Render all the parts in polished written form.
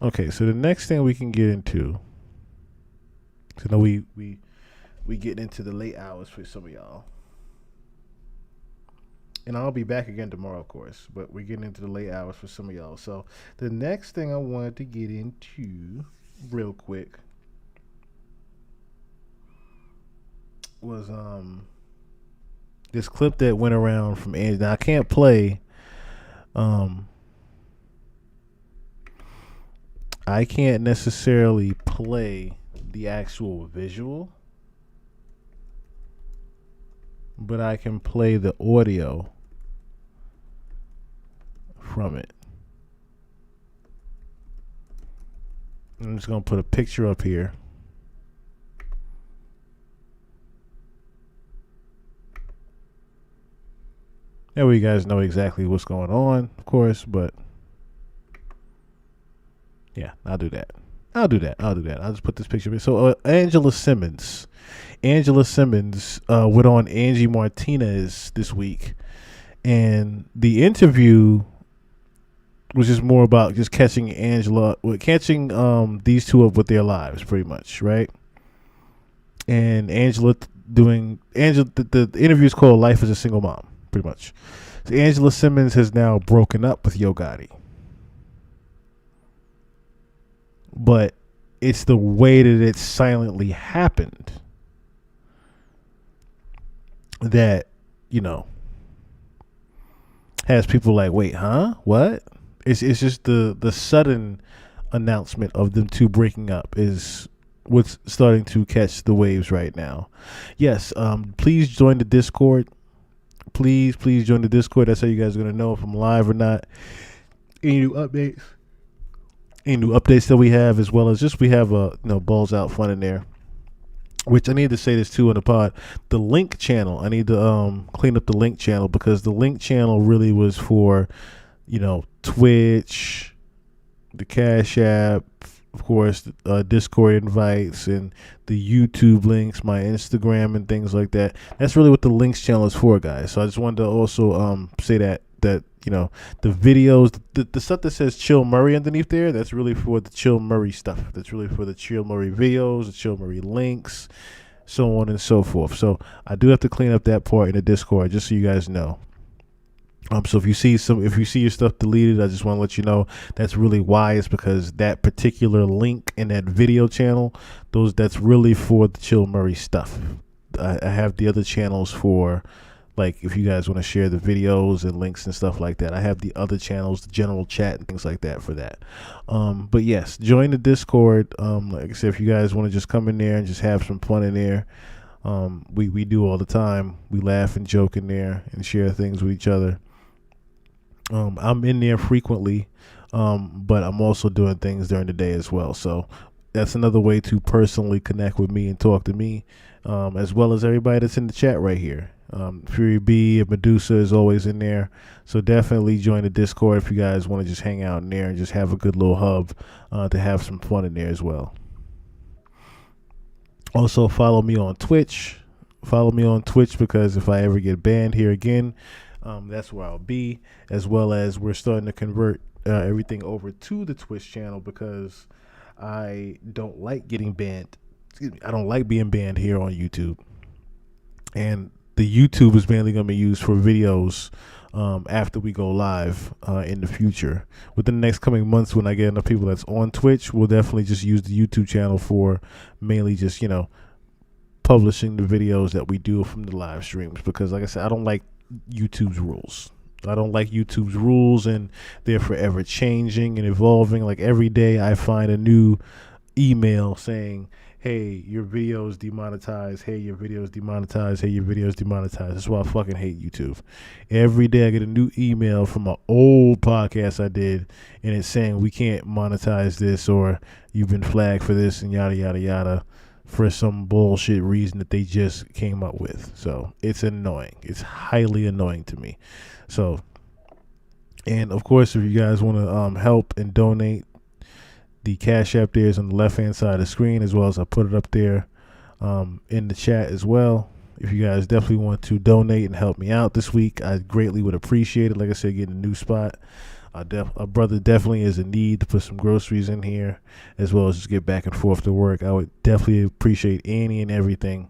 Okay, so the next thing we can get into, so now we getting into the late hours for some of y'all, and I'll be back again tomorrow, of course. But we're getting into the late hours for some of y'all. So the next thing I wanted to get into, real quick, was this clip that went around from Angie. Now I can't play. Um, I can't necessarily play the actual visual, but I can play the audio from it. I'm just gonna put a picture up here. That way you guys know exactly what's going on, of course, but yeah, I'll do that. I'll just put this picture. So Angela Simmons went on Angie Martinez this week, and the interview was just more about just catching these two up with their lives, pretty much, right? And the interview is called "Life as a Single Mom," pretty much. So Angela Simmons has now broken up with Yo Gotti, but it's the way that it silently happened that, has people like, wait, huh? What? It's just the sudden announcement of them two breaking up is what's starting to catch the waves right now. Yes, please join the Discord. Please join the Discord. That's how you guys are gonna know if I'm live or not. Any new updates that we have, as well as just we have balls out fun in there. Which I need to say this too in the pod. The link channel, I need to clean up the link channel, because the link channel really was for, Twitch, the Cash App, of course, Discord invites, and the YouTube links, my Instagram, and things like that. That's really what the links channel is for, guys. So I just wanted to also say that the videos, the stuff that says Chill Murry underneath there, that's really for the Chill Murry stuff. That's really for the Chill Murry videos, the Chill Murry links, so on and so forth. So I do have to clean up that part in the Discord, just so you guys know. So if you see your stuff deleted, I just want to let you know that's really why. It's because that particular link in that video channel, that's really for the Chill Murray stuff. I have the other channels for, like, if you guys want to share the videos and links and stuff like that. I have the other channels, the general chat and things like that for that. But yes, join the Discord. Like I said, if you guys want to just come in there and just have some fun in there, we do all the time. We laugh and joke in there and share things with each other. I'm in there frequently, but I'm also doing things during the day as well. So that's another way to personally connect with me and talk to me, as well as everybody that's in the chat right here. Fury B and Medusa is always in there. So definitely join the Discord if you guys want to just hang out in there and just have a good little hub to have some fun in there as well. Also, follow me on Twitch. Because if I ever get banned here again, that's where I'll be, as well as we're starting to convert everything over to the Twitch channel, because I don't like getting banned. I don't like being banned here on YouTube. And the YouTube is mainly going to be used for videos after we go live in the future. Within the next coming months, when I get enough people that's on Twitch, we'll definitely just use the YouTube channel for mainly just, publishing the videos that we do from the live streams. Because like I said, I don't like YouTube's rules, and they're forever changing and evolving. Like every day I find a new email saying, hey, your video is demonetized. Hey, your video is demonetized. Hey, your video is demonetized. That's why I fucking hate YouTube. Every day I get a new email from an old podcast I did, and it's saying we can't monetize this, or you've been flagged for this, and yada, yada, yada, for some bullshit reason that they just came up with. So it's annoying. It's highly annoying to me. So, and of course, if you guys want to help and donate, the Cash App there is on the left-hand side of the screen, as well as I put it up there in the chat as well. If you guys definitely want to donate and help me out this week, I greatly would appreciate it. Like I said, getting a new spot. Our brother definitely is in need to put some groceries in here, as well as just get back and forth to work. I would definitely appreciate any and everything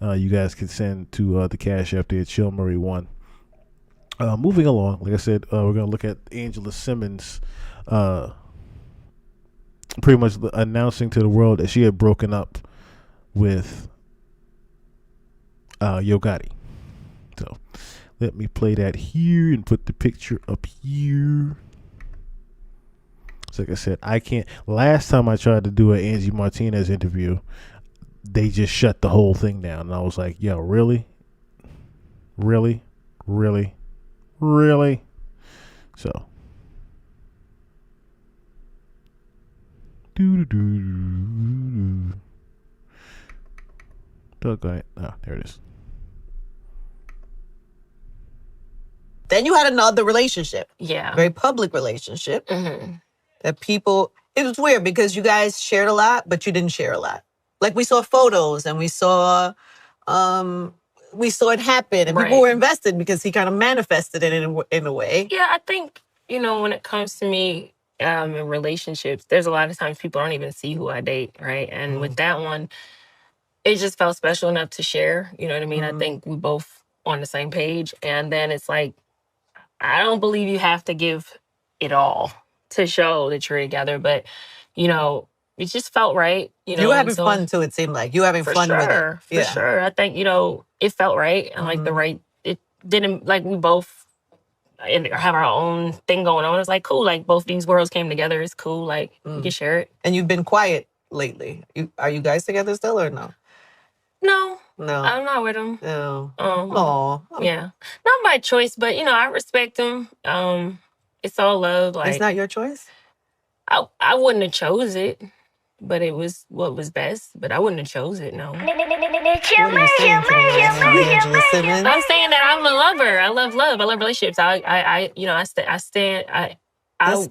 you guys can send to the Cash App there, Chill Murray 1. Moving along, like I said, we're going to look at Angela Simmons pretty much announcing to the world that she had broken up with Gotti. So let me play that here and put the picture up here. So like I said, I can't. Last time I tried to do an Angie Martinez interview, they just shut the whole thing down. And I was like, yo, really? Really? Really? Really? So. Doggone. Oh, there it is. Then you had another relationship. Yeah. Very public relationship. Mm-hmm. That people, it was weird because you guys shared a lot, but you didn't share a lot. Like we saw photos and we saw it happen and people were invested because he kind of manifested it in a way. Yeah, I think, when it comes to me in relationships, there's a lot of times people don't even see who I date, right? And with that one, it just felt special enough to share. You know what I mean? I think we both on the same page. And then it's like, I don't believe you have to give it all to show that you're together. But, it just felt right. You were having fun too, it seemed like. You were having fun with it. For sure. I think, it felt right. And like it didn't, like we both have our own thing going on. It's like, cool. Like both these worlds came together. It's cool. Like we can share it. And you've been quiet lately. Are you guys together still or no? No. No. I'm not with him. No. Yeah. Not by choice, but, I respect him. It's all love. Like, it's not your choice? I wouldn't have chose it, but it was what was best. But I wouldn't have chose it, no. What are you saying today, Angela Simmons? I'm saying that I'm a lover. I love love. I love relationships.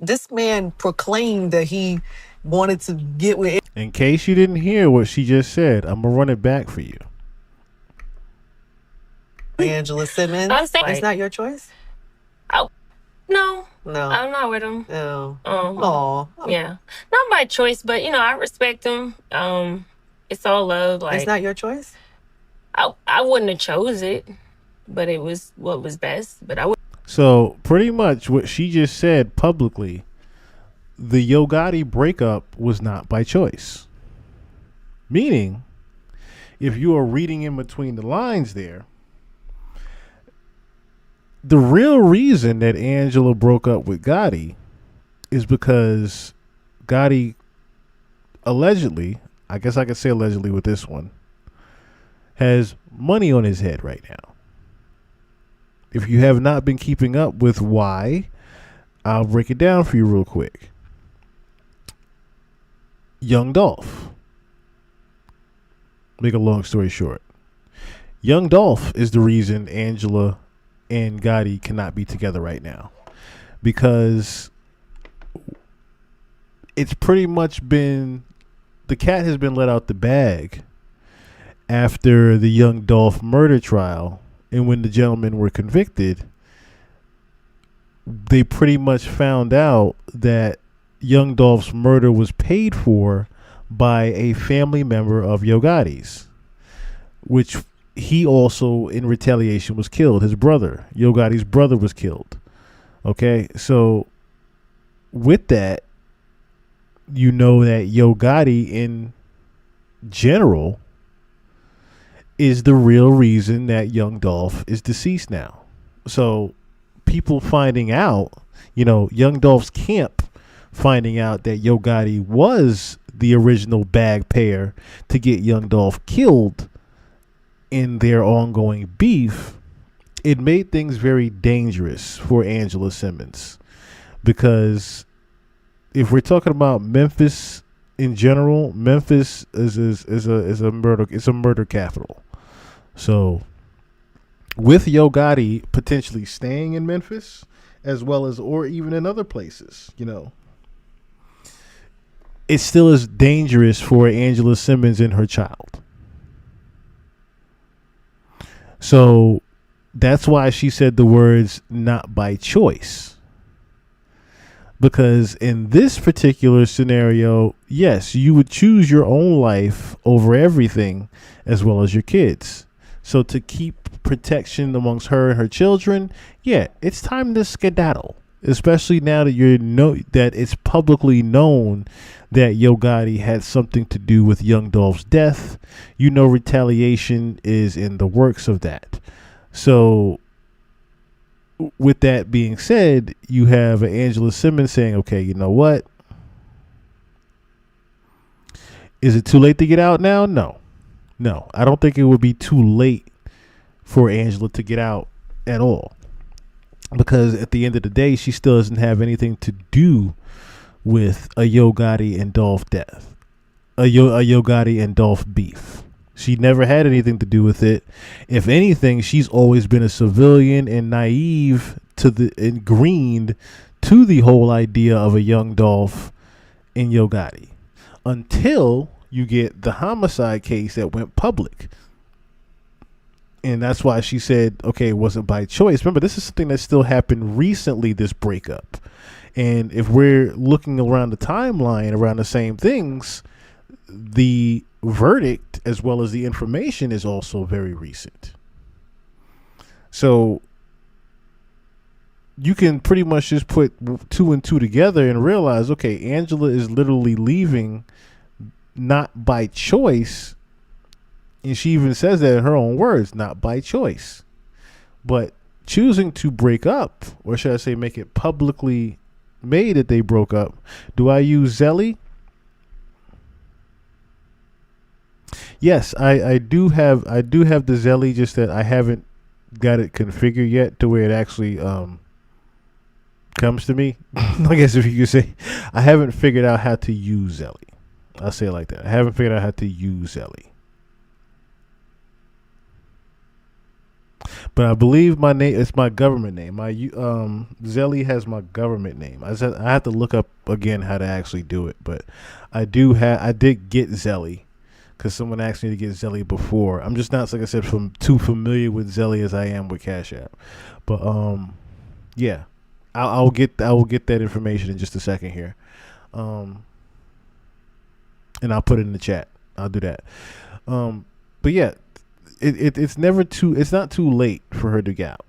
This man proclaimed that he wanted to get with. In case you didn't hear what she just said, I'm gonna run it back for you. Angela Simmons. I'm saying it's not your choice? No. No. I'm not with him. No. Yeah. Not by choice, but, I respect him. It's all love. Like, it's not your choice? I wouldn't have chose it, but it was what was best. But I would. So pretty much what she just said publicly, the Gotti breakup was not by choice. Meaning, if you are reading in between the lines there, the real reason that Angela broke up with Gotti is because Gotti allegedly, I guess I could say allegedly with this one, has money on his head right now. If you have not been keeping up with why, I'll break it down for you real quick. Young Dolph. Make a long story short. Young Dolph is the reason Angela and Gotti cannot be together right now, because it's pretty much been, the cat has been let out the bag after the Young Dolph murder trial, and when the gentlemen were convicted, they pretty much found out that Young Dolph's murder was paid for by a family member of Gotti's, which he also, in retaliation, was killed. His brother, Gotti's brother, was killed. Okay, so with that, you know that Gotti in general is the real reason that Young Dolph is deceased now. So people finding out, Young Dolph's camp finding out that Gotti was the original bag payer to get Young Dolph killed in their ongoing beef, it made things very dangerous for Angela Simmons, because if we're talking about Memphis in general, Memphis is a murder capital. So with Gotti potentially staying in Memphis, as well as, or even in other places, it still is dangerous for Angela Simmons and her child. So that's why she said the words "not by choice." Because in this particular scenario, yes, you would choose your own life over everything as well as your kids. So to keep protection amongst her and her children, yeah, it's time to skedaddle. Especially now that that it's publicly known that Yo Gotti had something to do with Young Dolph's death. Retaliation is in the works of that. So with that being said, you have Angela Simmons saying, okay, you know what? Is it too late to get out now? No, I don't think it would be too late for Angela to get out at all. Because at the end of the day, she still doesn't have anything to do with a Yo Gotti and Dolph death, a Yo Gotti and Dolph beef. She never had anything to do with it. If anything, she's always been a civilian and naive and greened to the whole idea of a young Dolph and Yo Gotti until you get the homicide case that went public. And that's why she said, okay, it wasn't by choice. Remember, this is something that still happened recently, this breakup. And if we're looking around the timeline, around the same things, the verdict as well as the information is also very recent. So you can pretty much just put 2 and 2 together and realize, okay, Angela is literally leaving not by choice. And she even says that in her own words, not by choice, but choosing to break up, or should I say make it publicly made that they broke up. Do I use Zelly? Yes, I do have the Zelly, just that I haven't got it configured yet to where it actually comes to me. I guess if you could say, I haven't figured out how to use Zelly. I'll say it like that. I haven't figured out how to use Zelly. But I believe my name, it's my government name. My Zelly has my government name. I have to look up again how to actually do it. But I did get Zelly because someone asked me to get Zelly before. I'm just not, like I said, too familiar with Zelly as I am with Cash App. But yeah, I will get that information in just a second here, and I'll put it in the chat. I'll do that. But yeah. It's not too late for her to get out.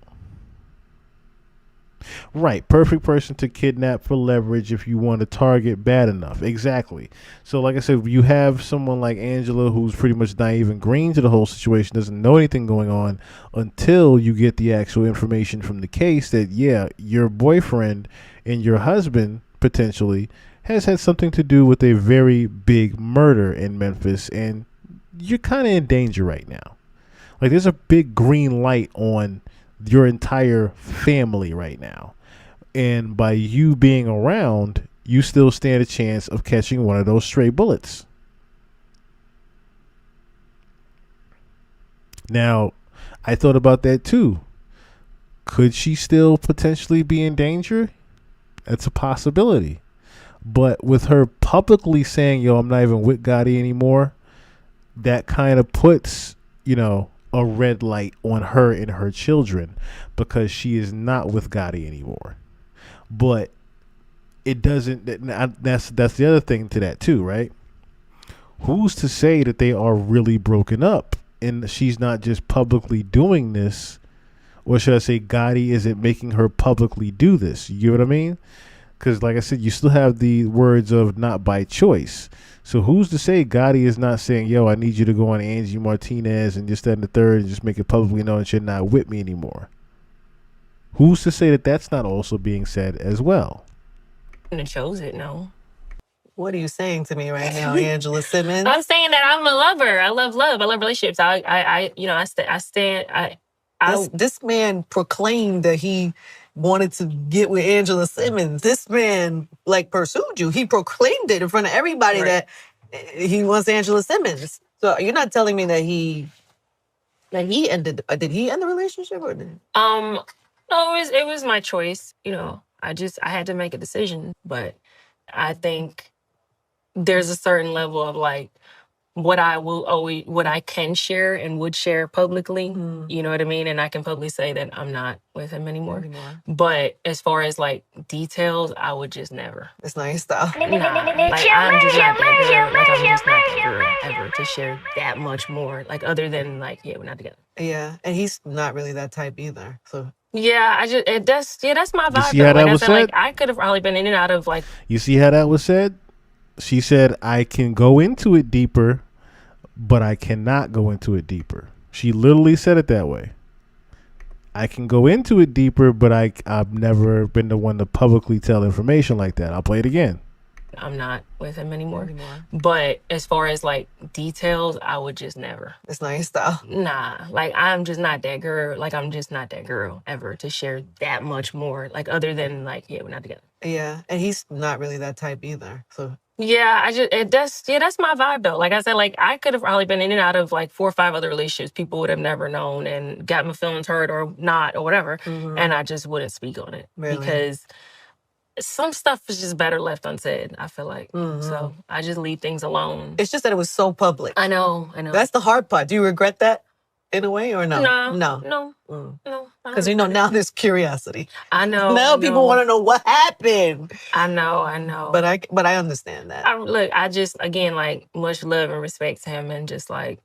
Right, perfect person to kidnap for leverage if you want to target bad enough. Exactly. So like I said, you have someone like Angela who's pretty much naive and green to the whole situation, doesn't know anything going on until you get the actual information from the case that, yeah, your boyfriend and your husband potentially has had something to do with a very big murder in Memphis, and you're kind of in danger right now. Like, there's a big green light on your entire family right now. And by you being around, you still stand a chance of catching one of those stray bullets. Now, I thought about that too. Could she still potentially be in danger? That's a possibility. But with her publicly saying, yo, I'm not even with Gotti anymore, that kind of puts, a red light on her and her children, because she is not with Gotti anymore. But it doesn't, that's the other thing to that too, right? Who's to say that they are really broken up and she's not just publicly doing this, or should I say Gotti isn't making her publicly do this? You get what I mean? Because like I said, you still have the words of not by choice. So who's to say Gotti is not saying, yo, I need you to go on Angie Martinez and just that and the third and just make it publicly known that you're not with me anymore? Who's to say that that's not also being said as well? And chose it, no. What are you saying to me right now, Angela Simmons? I'm saying that I'm a lover. I love love. I love relationships. This man proclaimed that he wanted to get with Angela Simmons. This man pursued you. He proclaimed it in front of everybody that he wants Angela Simmons. So you're not telling me that he ended? Did he end the relationship or did? No, it was my choice. I had to make a decision. But I think there's a certain level of what I can share and would share publicly, you know what I mean? And I can publicly say that I'm not with him anymore. But as far as like details, I would just never. It's not your style. Nah, like I'm just not that girl. Like I'm just not that girl ever to share that much more. Like other than like, yeah, we're not together. Yeah, and he's not really that type either. So yeah, that's my vibe. see how that I was said, said? like I could have probably been in and out of like. You see how that was said? She said, I can go into it deeper, but I cannot go into it deeper. She literally said it that way. I can go into it deeper, but I've never been the one to publicly tell information like that. I'll play it again. I'm not with him anymore. But as far as like details, I would just never. It's not your style. Nah, like I'm just not that girl. Like I'm just not that girl ever to share that much more. Like other than like, yeah, we're not together. Yeah, and he's not really that type either. So yeah, that's my vibe though. Like I said, like I could have probably been in and out of like 4 or 5 other relationships. People would have never known and got my feelings hurt or not or whatever, and I just wouldn't speak on it because some stuff is just better left unsaid, I feel like. So I just leave things alone. It's just that it was so public. I know. That's the hard part. Do you regret that in a way or no? No. Because now there's curiosity. I know. Now people want to know what happened. I know. But I understand that. I just, again, like much love and respect to him, and just like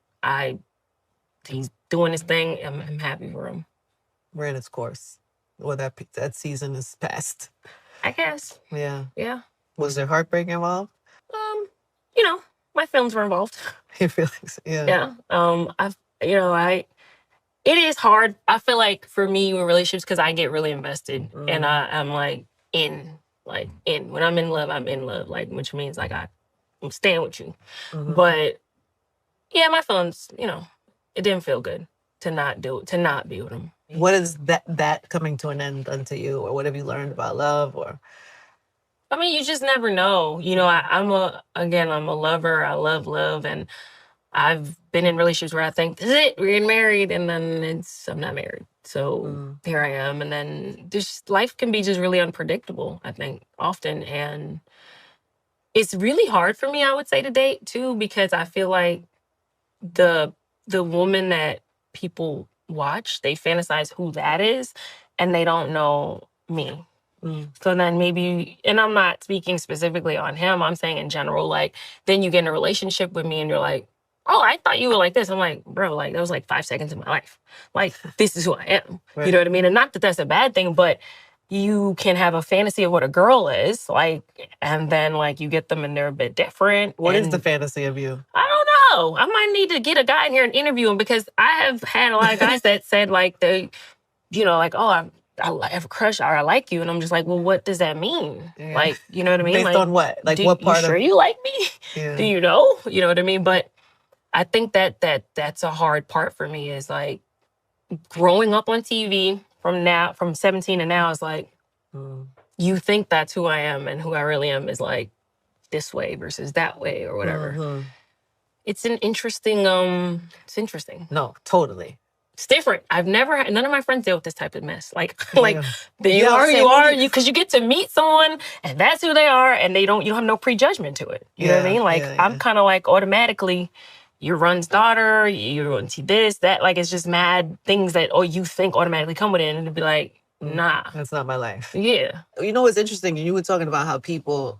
he's doing his thing. I'm happy for him. Ran its course. Well, that season is past. I guess. Yeah. Was there heartbreak involved? My feelings were involved. Your feelings, yeah. Yeah. It is hard. I feel like for me with relationships, because I get really invested and I'm like in. When I'm in love, I'm in love. Like, which means like I'm staying with you. But yeah, my feelings, it didn't feel good to not be with him. What is that coming to an end done to you, or what have you learned about love? Or I mean, you just never know. I'm a lover. I love, and I've been in relationships where I think, this is it, we're getting married, and then I'm not married. So here I am, and then life can be just really unpredictable, I think, often. And it's really hard for me, I would say, to date, too, because I feel like the woman that people watch, they fantasize who that is, and they don't know me. So then maybe, and I'm not speaking specifically on him, I'm saying in general, like, then you get in a relationship with me and you're like, oh, I thought you were like this. I'm like, bro, like, that was like 5 seconds of my life. Like, this is who I am. Right. You know what I mean? And not that that's a bad thing, but you can have a fantasy of what a girl is, like, and then, like, you get them and they're a bit different. What is the fantasy of you? I don't know. I might need to get a guy in here and interview him, because I have had a lot of guys that said, like, they, like, oh, I have a crush, or I like you. And I'm just like, well, what does that mean? Yeah. Like, you know what I mean? Based on what? Like, what part you sure you like me? Yeah. Do you know? You know what I mean? But I think that's a hard part for me, is like growing up on TV from 17 and now is like, you think that's who I am, and who I really am is like this way versus that way or whatever. It's an interesting, it's interesting. No, totally. It's different. I've never had, none of my friends deal with this type of mess. You are, because you get to meet someone and that's who they are, and you don't have no prejudgment to it. You know what I mean? Like, I'm kind of like automatically, you're Run's daughter, you're going to see this, that, like, it's just mad things that, you think automatically come with it, and it'd be like, nah. That's not my life. Yeah. You know what's interesting? You were talking about how people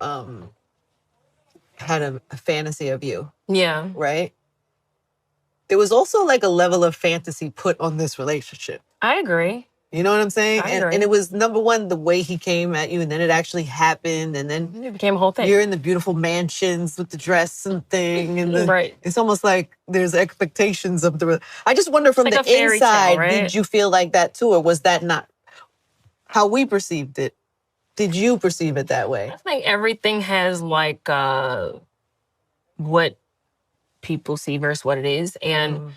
had a fantasy of you. Yeah. Right? There was also like a level of fantasy put on this relationship. I agree. You know what I'm saying? I agree. And it was, number one, the way he came at you, and then it actually happened, and then it became a whole thing. You're in the beautiful mansions with the dress and thing, and right. It's almost like there's expectations of the. I just wonder, from like the inside, tale, right? Did you feel like that too, or was that not how we perceived it? Did you perceive it that way? I think everything has like what people see versus what it is, and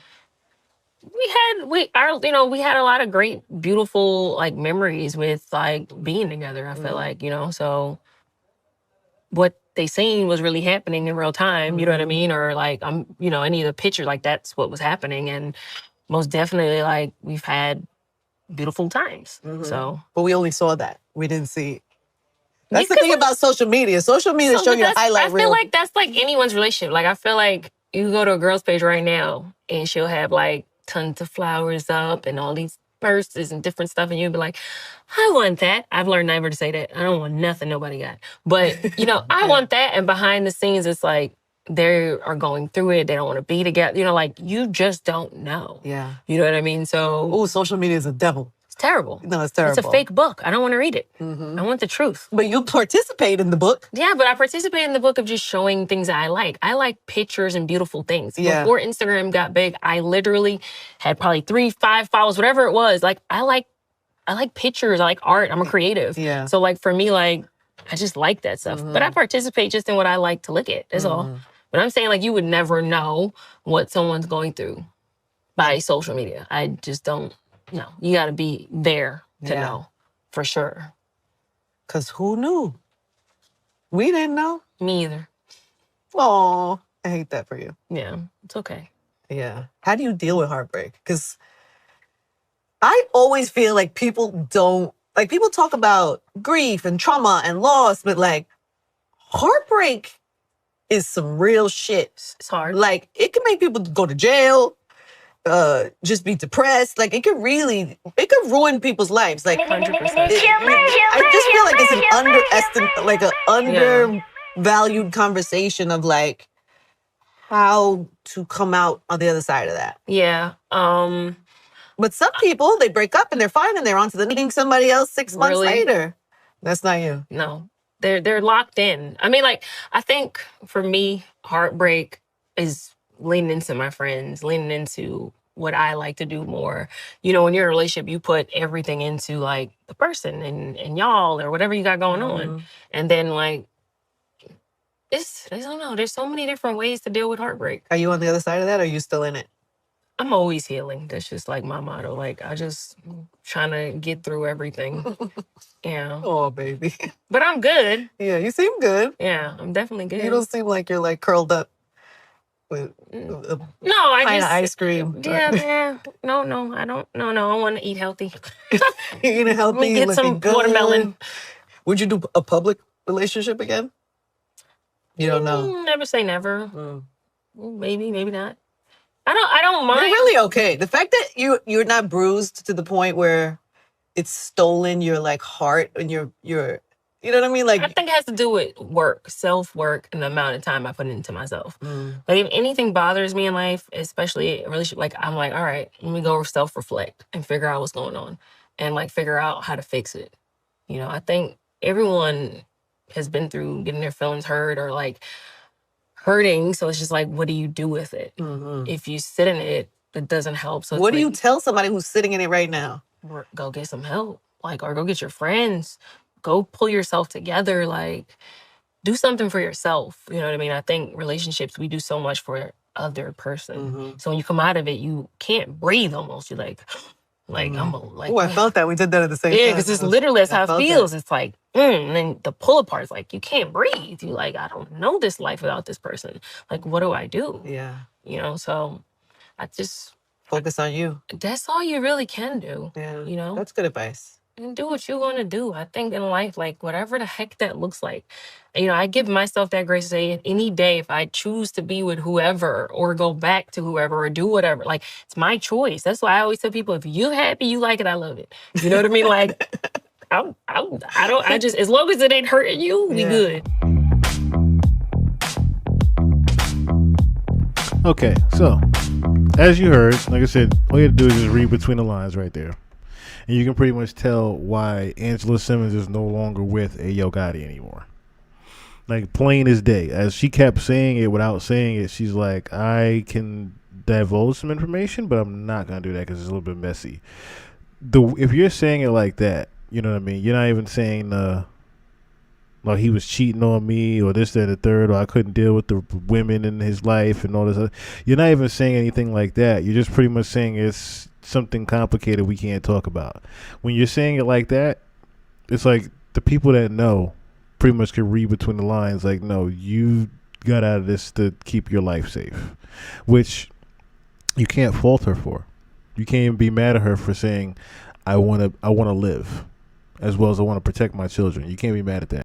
we had a lot of great, beautiful, like, memories with, like, being together. I feel like, so what they seen was really happening in real time. You know what I mean? Or like, any of the picture, like, that's what was happening, and most definitely, like, we've had beautiful times. So, but we only saw that. We didn't see. That's the thing about social media. Social media show you a highlight reel. I feel like that's like anyone's relationship. Like, I feel like you go to a girl's page right now and she'll have like tons of flowers up and all these purses and different stuff, and you'll be like, I want that. I've learned never to say that. I don't want nothing nobody got. But, you know, I want that. And behind the scenes, it's like they are going through it. They don't want to be together. You know, like, you just don't know. Yeah. You know what I mean? So. Oh, social media is a devil. It's terrible. No, it's terrible. It's a fake book. I don't want to read it. I want the truth. But you participate in the book. Yeah, but I participate in the book of just showing things that I like. I like pictures and beautiful things. Yeah. Before Instagram got big, I literally had probably 3, 5 followers, whatever it was. Like, I like pictures. I like art. I'm a creative. Yeah. So, like, for me, like, I just like that stuff. But I participate just in what I like to look at. That's all. But I'm saying, like, you would never know what someone's going through by social media. I just don't know. You got to be there to know for sure. Because who knew? We didn't know. Me either. Oh, I hate that for you. Yeah, it's okay. Yeah. How do you deal with heartbreak? Because I always feel like people talk about grief and trauma and loss, but like heartbreak is some real shit. It's hard. Like, it can make people go to jail, just be depressed. Like, it could ruin people's lives. Like, 100%. I just feel like it's an undervalued conversation of like how to come out on the other side of that. Yeah. But some people, they break up and they're fine and they're on to the meeting somebody else 6 months later. That's not you. No. They're locked in. I mean, like, I think for me, heartbreak is leaning into my friends, leaning into what I like to do more. You know, when you're in a relationship, you put everything into like the person and y'all or whatever you got going on. And then like, I don't know. There's so many different ways to deal with heartbreak. Are you on the other side of that or are you still in it? I'm always healing. That's just like my motto. Like, I just trying to get through everything. Yeah. Oh, baby. But I'm good. Yeah, you seem good. Yeah, I'm definitely good. You don't seem like you're like curled up with a I pint just of ice cream. Yeah. No, I don't. No, I want to eat healthy. You're eating healthy, Get looking some good. watermelon. Would you do a public relationship again? You don't know. Never say never. Maybe not. I don't mind. You're really okay. The fact that you're not bruised to the point where it's stolen your like heart and your you know what I mean? Like, I think it has to do with work, self-work, and the amount of time I put into myself. Like, if anything bothers me in life, especially a relationship, like, I'm like, all right, let me go self-reflect and figure out what's going on and like figure out how to fix it. You know, I think everyone has been through getting their feelings hurt or like hurting. So it's just like, what do you do with it? If you sit in it, it doesn't help. So what do you tell somebody who's sitting in it right now? Go get some help. Like, or go get your friends. Go pull yourself together. Like, do something for yourself. You know what I mean? I think relationships, we do so much for other person. So when you come out of it, you can't breathe almost. You're like I'm like. Oh, I felt that. We did that at the same time. Yeah, because it's literally that's how it feels. It's like, and then the pull apart is like, you can't breathe. You like, I don't know this life without this person. Like, what do I do? Yeah. You know, so I just focus on you. That's all you really can do. Yeah. You know? That's good advice. And do what you want to do. I think in life, like, whatever the heck that looks like. You know, I give myself that grace to say any day if I choose to be with whoever or go back to whoever or do whatever, like, it's my choice. That's why I always tell people, if you happy, you like it, I love it. You know what I mean? Like, I just, as long as it ain't hurting you, we good. Okay, so, as you heard, like I said, all you have to do is just read between the lines right there. And you can pretty much tell why Angela Simmons is no longer with a Yo Gotti anymore. Like, plain as day. As she kept saying it without saying it, she's like, I can divulge some information, but I'm not going to do that because it's a little bit messy. If you're saying it like that, you know what I mean? You're not even saying, like, he was cheating on me or this, that, and the third, or I couldn't deal with the women in his life and all this other. You're not even saying anything like that. You're just pretty much saying it's something complicated we can't talk about. When you're saying it like that, it's like the people that know pretty much can read between the lines. Like, no, you got out of this to keep your life safe, which you can't fault her for. You can't even be mad at her for saying, I want to live as well as I want to protect my children. You can't be mad at that.